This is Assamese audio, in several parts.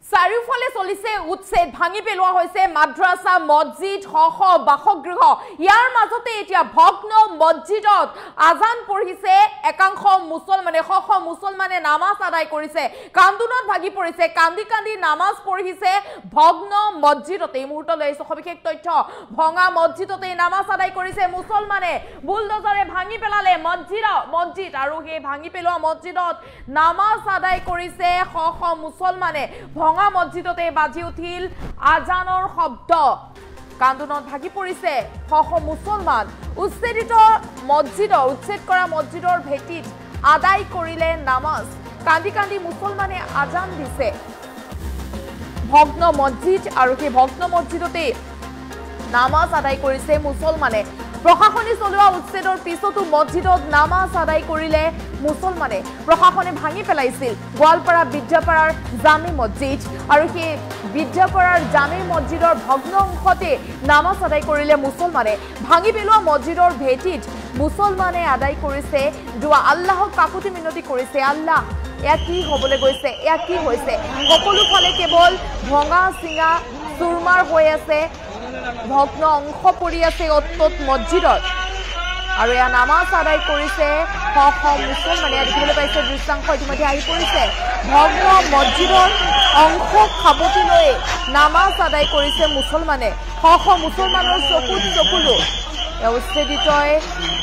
চাৰিওফালে চলিছে উচ্ছেদ ভাঙি পেলোৱা হৈছে মাদ্ৰাসা মছজিদ সহ বাসগৃহ ইয়াৰ মাজতে এতিয়া ভগ্ন মছজিদত আজান পঢ়িছে একাংশ মুছলমানে সহ মুছলমানে নামাজ আদায় কৰিছে কান্দুনত ভাগি পৰিছে কান্দি কান্দি নামাজ পঢ়িছে ভগ্ন মছজিদতে এই মুহূৰ্তলৈ সবিশেষ তথ্য ভঙা মছজিদতে নামাজ আদায় কৰিছে মুছলমানে বুলডোজাৰে ভাঙি পেলালে মছজিদ আৰু হে ভাঙি পেলোৱা মছজিদত নামাজ আদায় কৰিছে সহ মুছলমানে ভঙা মছজিদতে বাজি উঠিল আজানৰ শব্দ কান্দুনত ভাগি পৰিছে সহ মুছলমান উচ্ছেদ কৰা মছজিদৰ ভেটিত আদায় কৰিলে নামাজ কান্দি কান্দি মুছলমানে আজান দিছে ভগ্ন মছজিদ আৰু সেই ভগ্ন মছজিদতে নামাজ আদায় কৰিছে মুছলমানে প্ৰশাসনে চলোৱা উচ্ছেদৰ পিছতো মছজিদত নামাজ আদায় কৰিলে মুছলমানে প্ৰশাসনে ভাঙি পেলাইছিল গোৱালপাৰা বিদ্যাপাৰাৰ জামে মছজিদ আৰু সেই বিদ্যাপাৰাৰ জামে মছজিদৰ ভগ্ন অংশতে নামাজ আদায় কৰিলে মুছলমানে ভাঙি পেলোৱা মছজিদৰ ভেটিত মুছলমানে আদায় কৰিছে দুৱা আল্লাহক কাকুতি মিনতি কৰিছে আল্লাহ এয়া কি হ'বলৈ গৈছে এয়া কি হৈছে সকলো ফালে কেৱল ভঙা চিঙা চুৰমাৰ হৈ আছে ভগ্ন অংশ পৰি আছে অত্যত মছজিদত আৰু এয়া নামাজ আদায় কৰিছে সহ মুছলমানে দেখিবলৈ পাইছে দৃশ্যাংশ ইতিমধ্যে আহি পৰিছে ভগ্ন মছজিদৰ অংশ খাবতি লৈ নামাজ আদায় কৰিছে মুছলমানে সহ মুছলমানৰ চকুলো উচ্ছেদিতই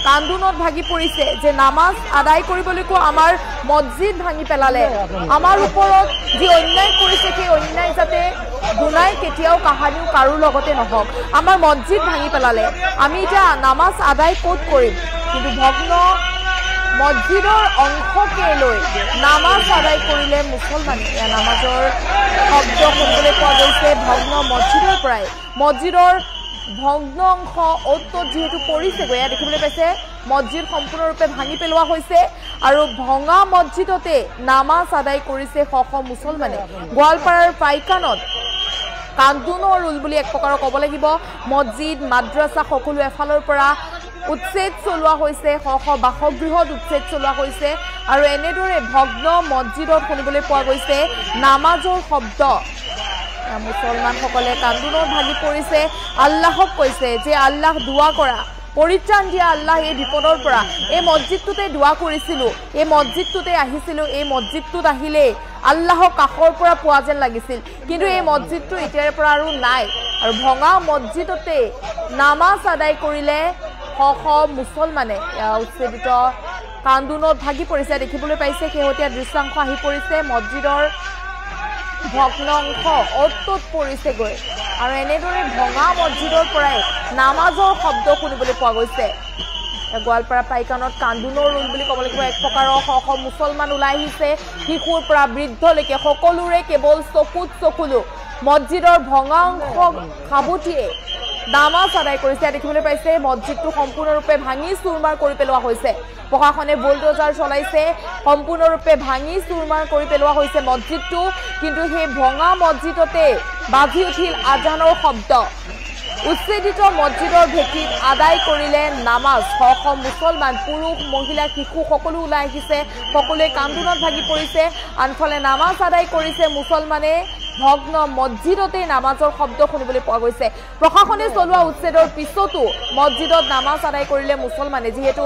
কান্দুনত ভাগি পৰিছে যে নামাজ আদায় কৰিবলৈকো আমাৰ মছজিদ ভাঙি পেলালে আমাৰ ওপৰত যি অন্যায় কৰিছে সেই অন্যায় যাতে দুনাই কেতিয়াও কাহানিও কাৰো লগতে নহওক আমাৰ মছজিদ ভাঙি পেলালে আমি এতিয়া নামাজ আদায় ক'ত কৰিম কিন্তু ভগ্ন মছজিদৰ অংশকে লৈ নামাজ আদায় কৰিলে মুছলমানে এয়া নামাজৰ শব্দ শুনিবলৈ পোৱা গৈছে ভগ্ন মছজিদৰ পৰাই মছজিদৰ ভগ্ন অংশ অত্যত যিহেতু পৰিছেগৈ এয়া দেখিবলৈ পাইছে মছজিদ সম্পূৰ্ণৰূপে ভাঙি পেলোৱা হৈছে আৰু ভঙা মছজিদতে নামাজ আদায় কৰিছে সহ মুছলমানে গোৱালপাৰাৰ পাইকানত কান্দুনৰ ৰোল বুলি এক প্ৰকাৰৰ ক'ব লাগিব মছজিদ মাদ্ৰাসা সকলো এফালৰ পৰা উচ্ছেদ চলোৱা হৈছে সহ বাসগৃহত উচ্ছেদ চলোৱা হৈছে আৰু এনেদৰে ভগ্ন মছজিদত শুনিবলৈ পোৱা গৈছে নামাজৰ শব্দ মুছলমানসকলে কান্দুনত ভাগি পৰিছে আল্লাহক কৈছে যে আল্লাহ দুৱা কৰা পৰিত্ৰাণ দিয়া আল্লাহ এই বিপদৰ পৰা এই মছজিদটোতে দুৱা কৰিছিলোঁ এই মছজিদটোতে আহিছিলোঁ এই মছজিদটোত আহিলে আল্লাহক কাষৰ পৰা পোৱা যেন লাগিছিল কিন্তু এই মছজিদটো এতিয়াৰ পৰা আৰু নাই আৰু ভঙা মছজিদতে নামাজ আদায় কৰিলে সহ মুছলমানে উচ্ছেদিত কান্দুনত ভাগি পৰিছে দেখিবলৈ পাইছে শেহতীয়া দৃশ্যাংশ আহি পৰিছে মছজিদৰ ভগ্ন অংশ অত্যত পৰিছেগৈ আৰু এনেদৰে ভঙা মছজিদৰ পৰাই নামাজৰ শব্দ শুনিবলৈ পোৱা গৈছে গোৱালপাৰা পাইকানত কান্দুনৰ ৰোল বুলি ক'ব লাগিব এক প্ৰকাৰৰ সহ মুছলমান ওলাই আহিছে শিশুৰ পৰা বৃদ্ধলৈকে সকলোৰে কেৱল চকুলো মছজিদৰ ভঙা অংশ খাবতিয়ে নামাজ আদায় কৰিছে দেখিবলৈ পাইছে মছজিদটো সম্পূৰ্ণৰূপে ভাঙি চুৰমাৰ কৰি পেলোৱা হৈছে প্ৰশাসনে বুলডোজাৰ চলাইছে সম্পূৰ্ণৰূপে ভাঙি চুৰমাৰ কৰি পেলোৱা হৈছে মছজিদটো কিন্তু সেই ভঙা মছজিদতে বাজি উঠিল আজানৰ শব্দ উচ্ছেদিত মছজিদৰ ভেটিত আদায় কৰিলে নামাজ সহ মুছলমান পুৰুষ মহিলা শিশু সকলো ওলাই আহিছে সকলোৱে কান্দুনত ভাগি পৰিছে আনফালে নামাজ আদায় কৰিছে মুছলমানে ভগ্ন মছজিদতে নামাজৰ শব্দ শুনিবলৈ পোৱা গৈছে প্ৰশাসনে চলোৱা উচ্ছেদৰ পিছতো মছজিদত নামাজ আদায় কৰিলে মুছলমানে যিহেতু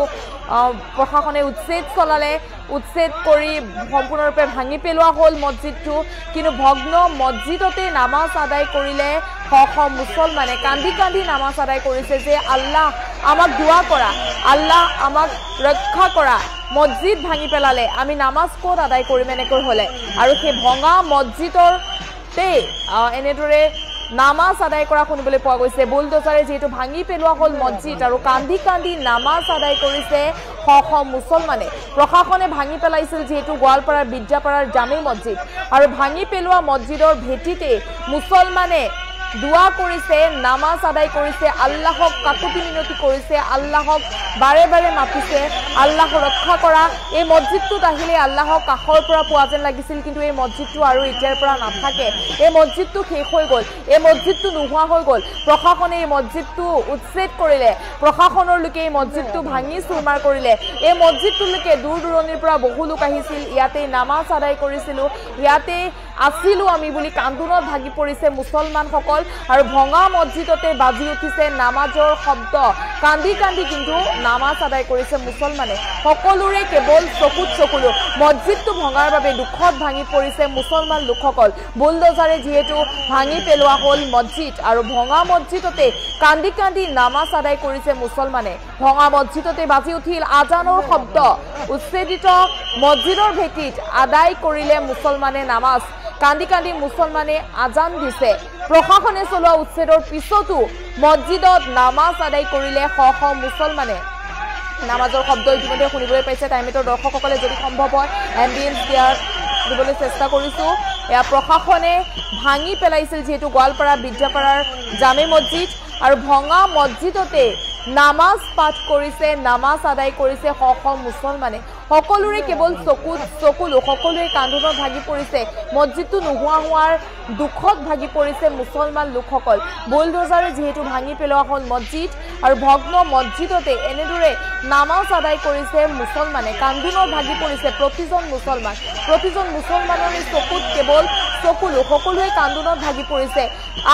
প্ৰশাসনে উচ্ছেদ চলালে উচ্ছেদ কৰি সম্পূৰ্ণৰূপে ভাঙি পেলোৱা হ'ল মছজিদটো কিন্তু ভগ্ন মছজিদতে নামাজ আদায় কৰিলে সহ মুছলমানে কান্দি কান্দি নামাজ আদায় কৰিছে যে আল্লাহ আমাক দুৱা কৰা আল্লাহ আমাক ৰক্ষা কৰা মছজিদ ভাঙি পেলালে আমি নামাজ ক'ত আদায় কৰিম এনেকৈ হ'লে আৰু সেই ভঙা মছজিদৰ এনেদৰে নামাজ আদায় কৰা শুনিবলৈ পোৱা গৈছে বুলডোজাৰে যিহেতু ভাঙি পেলোৱা হ'ল মছজিদ আৰু কান্দি কান্দি নামাজ আদায় কৰিছে সহ মুছলমানে প্ৰশাসনে ভাঙি পেলাইছিল যিহেতু গোৱালপাৰাৰ বিদ্যাপাৰাৰ জামে মছজিদ আৰু ভাঙি পেলোৱা মছজিদৰ ভেটিতে মুছলমানে দুৱা কৰিছে নামাজ আদায় কৰিছে আল্লাহক কাকুতি মিনতি কৰিছে আল্লাহক বাৰে বাৰে মাতিছে আল্লাহ ৰক্ষা কৰা এই মছজিদটোত আহিলে আল্লাহক কাষৰ পৰা পোৱা যেন লাগিছিল কিন্তু এই মছজিদটো আৰু এতিয়াৰ পৰা নাথাকে এই মছজিদটো শেষ হৈ গ'ল এই মছজিদটো নোহোৱা হৈ গ'ল প্ৰশাসনে এই মছজিদটো উচ্ছেদ কৰিলে প্ৰশাসনৰ লোকে এই মছজিদটো ভাঙি চুৰমাৰ কৰিলে এই মছজিদটোলৈকে দূৰ দূৰণিৰ পৰা বহু লোক আহিছিল ইয়াতে নামাজ আদায় কৰিছিল ইয়াতে আছিলো আমি বুলি কান্দোনত ভাগি পৰিছে মুছলমানসকল আৰু ভঙা মছজিদতে বাজি উঠিছে নামাজৰ শব্দ কান্দি কান্দি কিন্তু নামাজ আদায় কৰিছে মুছলমানে সকলোৰে কেৱল চকুত চকুলো মছজিদটো ভঙাৰ বাবে দুখত ভাঙি পৰিছে মুছলমান লোকসকল বুলডোজাৰে যিহেতু ভাঙি পেলোৱা হ'ল মছজিদ আৰু ভঙা মছজিদতে কান্দি কান্দি নামাজ আদায় কৰিছে মুছলমানে ভঙা মছজিদতে বাজি উঠিল আজানৰ শব্দ উচ্ছেদিত মছজিদৰ ভেটিত আদায় কৰিলে মুছলমানে নামাজ কান্দি কান্দি মুছলমানে আজান দিছে প্ৰশাসনে চলোৱা উচ্ছেদৰ পিছতো মছজিদত নামাজ আদায় কৰিলে শ শ মুছলমানে নামাজৰ শব্দ ইতিমধ্যে শুনিবলৈ পাইছে টাইমেটৰ দৰ্শকসকলে যদি সম্ভৱ হয় এম্বিয়েন্স দিবলৈ চেষ্টা কৰিছো এয়া প্ৰশাসনে ভাঙি পেলাইছিল যেহেতু গোৱালপাৰা বিদ্যাপাৰাৰ জামে মছজিদ আৰু ভঙা মছজিদতে নামাজ পাঠ কৰিছে নামাজ আদায় কৰিছে শ শ মুছলমানে সকলোৰে কেৱল চকুত চকুলো সকলোৱে কান্দোনত ভাগি পৰিছে মছজিদটো নোহোৱা হোৱাৰ দুখত ভাগি পৰিছে মুছলমান লোকসকল বুলডোজাৰে যিহেতু ভাঙি পেলোৱা হ'ল মছজিদ আৰু ভগ্ন মছজিদতে এনেদৰে নামাজ আদায় কৰিছে মুছলমানে কান্দোনত ভাগি পৰিছে প্ৰতিজন মুছলমানৰে চকুত কেৱল চকুলো সকলোৱে কান্দোনত ভাগি পৰিছে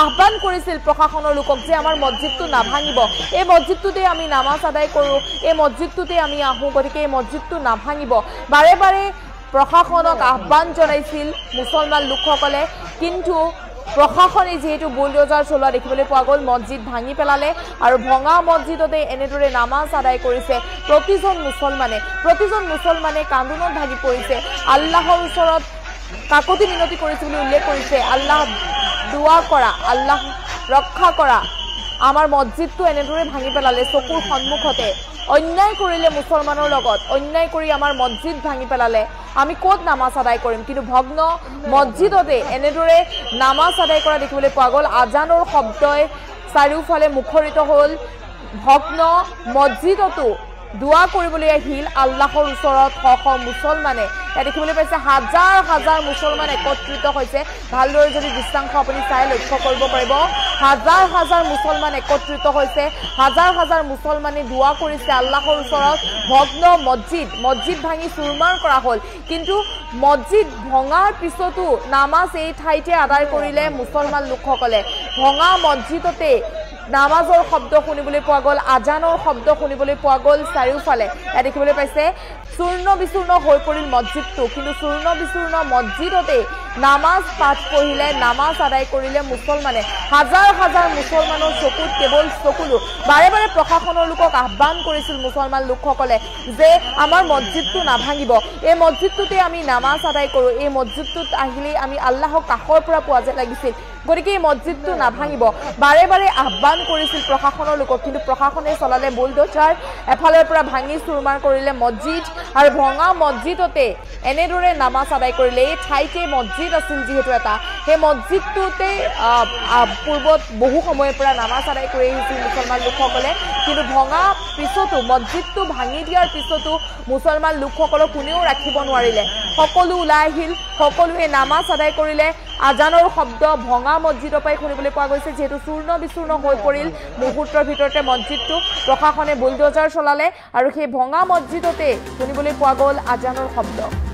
আহ্বান কৰিছিল প্ৰশাসনৰ লোকক যে আমাৰ মছজিদটো নাভাঙিব এই মছজিদটোতে আমি নামাজ আদায় কৰোঁ এই মছজিদটোতে আমি আহোঁ গতিকে এই মছজিদটো নাভাঙিব বাৰে বাৰে প্ৰশাসনক আহ্বান জনাইছিল মুছলমান লোকসকলে কিন্তু প্ৰশাসনে যেহেতু বুলডোজাৰ চলোৱা দেখিবলৈ পোৱা গ'ল মছজিদ ভাঙি পেলালে আৰু ভঙা মছজিদতে এনেদৰে নামাজ আদায় কৰিছে প্ৰতিজন মুছলমানে কান্দোনত ভাগি পৰিছে আল্লাহৰ ওচৰত কাকতি মিনতি কৰিছে বুলি উল্লেখ কৰিছে আল্লাহ দোৱা কৰা আল্লাহ ৰক্ষা কৰা আমাৰ মছজিদটো এনেদৰে ভাঙি পেলালে চকুৰ সন্মুখতে অন্যায় কৰিলে মুছলমানৰ লগত অন্যায় কৰি আমাৰ মছজিদ ভাঙি পেলালে আমি ক'ত নামাজ আদায় কৰিম কিন্তু ভগ্ন মছজিদতে এনেদৰে নামাজ আদায় কৰা দেখিবলৈ পোৱা গ'ল আজানৰ শব্দই চাৰিওফালে মুখৰিত হ'ল ভগ্ন মছজিদতো দোৱা কৰিবলৈ আহিল আল্লাহৰ ওচৰত শ শ মুছলমানে দেখিবলৈ পাইছে হাজাৰ হাজাৰ মুছলমান একত্ৰিত হৈছে ভালদৰে যদি দৃশ্যাংশ আপুনি চাই লক্ষ্য কৰিব পাৰিব হাজাৰ হাজাৰ মুছলমান একত্ৰিত হৈছে হাজাৰ হাজাৰ মুছলমানে দোৱা কৰিছে আল্লাহৰ ওচৰত ভগ্ন মছজিদ ভাঙি চুৰমাৰ কৰা হ'ল কিন্তু মছজিদ ভঙাৰ পিছতো নামাজ এই ঠাইতে আদায় কৰিলে মুছলমান লোকসকলে ভঙা মছজিদতে নামাজৰ শব্দ শুনিবলৈ পোৱা গ'ল আজানৰ শব্দ শুনিবলৈ পোৱা গ'ল চাৰিওফালে দেখিবলৈ পাইছে চূৰ্ণ বিচূৰ্ণ হৈ পৰিল মছজিদটো কিন্তু চূৰ্ণ বিচূৰ্ণ মছজিদতে নামাজ পাঠ পঢ়িলে নামাজ আদায় কৰিলে মুছলমানে হাজাৰ হাজাৰ মুছলমানৰ চকুত কেৱল চকুলো বাৰে বাৰে প্ৰশাসনৰ লোকক আহ্বান কৰিছিল মুছলমান লোকসকলে যে আমাৰ মছজিদটো নাভাঙিব এই মছজিদটোতে আমি নামাজ আদায় কৰোঁ এই মছজিদটোত আহিলে আমি আল্লাহক কাষৰ পৰা পোৱা যেন লাগিছিল গতিকে এই মছজিদটো নাভাঙিব বাৰে বাৰে আহ্বান কৰিছিল প্ৰশাসনৰ লোকক কিন্তু প্ৰশাসনে চলালে বুলডোজাৰ এফালৰ পৰা ভাঙি চুৰমাৰ কৰিলে মছজিদ আৰু ভঙা মছজিদতে এনেদৰে নামাজ আদায় কৰিলে এই ঠাইতে মছজিদ আছিল যিহেতু এটা সেই মছজিদটোতে পূৰ্বত বহু সময়ৰ পৰা নামাজ আদায় কৰি আহিছিল মুছলমান লোকসকলে কিন্তু ভঙা পিছতো মছজিদটো ভাঙি দিয়াৰ পিছতো মুছলমান লোকসকলক কোনেও ৰাখিব নোৱাৰিলে সকলো ওলাই আহিল সকলোৱে নামাজ আদায় কৰিলে আজানৰ শব্দ ভঙা মছজিদৰ পৰাই শুনিবলৈ পোৱা গৈছে যেহেতু চূৰ্ণ বিচূৰ্ণ হৈ পৰিল মুহূৰ্তৰ ভিতৰতে মছজিদটো প্ৰশাসনে বুলডোজাৰ চলালে আৰু সেই ভঙা মছজিদতে শুনিবলৈ পোৱা গ'ল আজানৰ শব্দ